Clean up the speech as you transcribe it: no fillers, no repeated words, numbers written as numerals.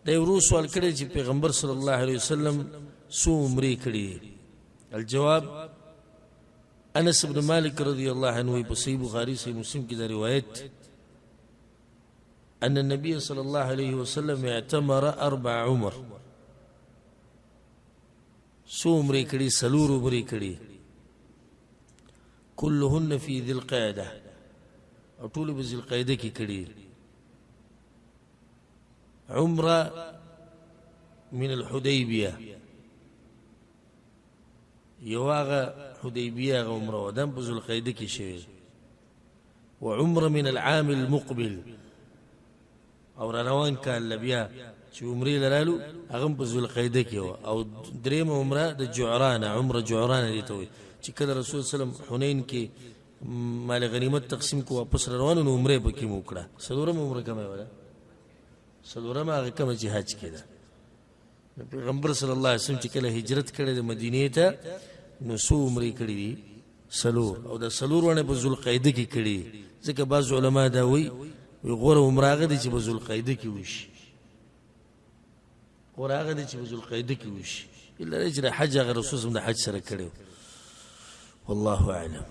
دا یو ورو سوال کړی چې پیغمبر صلی الله علیه وسلم څو عمرې کړي. الجواب انس بن مالک رضی الله عنه په صحیح بخاری صحیح مسلم کی دا روایت ان النبي صلى الله عليه وسلم اعتمر 4 عمر. څو عمرې کړي؟ 4 عمرې کړي. كلهن في ذي القعده او ټول په ذی القعده کې کړي. عمره من الحديبيه یواغه حدیبیه عمره ودم په ذی القعده کې شوی. وعمره من العام المقبل او روان کال بیا چې عمرې لرالو هغه په ذی القعده کې و. او دریم عمره د جعرانه، عمره جعرانه دي ته وي چې کله رسول صلی الله علیه وسلم حنین کې مال غنیمت تقسیم کو واپس روانو نو عمره پکې مو کړه. څلورم عمره کومه ولا څلورم هغه کومه چې حج کې ده. پیغمبر صلی الله علیه وسلم چې کله هجرت کړې د مدینې ته نو څو عمرې کړې دي؟ 4. او د 4 ونه په ذی القعده کې کړي. ځکه بعض علما دا وایي غوره عمره هغه دي چې په ذی القعده کې وشي، غوره هغه دي چې په ذی القعده کې وشي، الا چې حج هغه رسول صلی الله علیه وسلم د حج سره کړو. والله اعلم.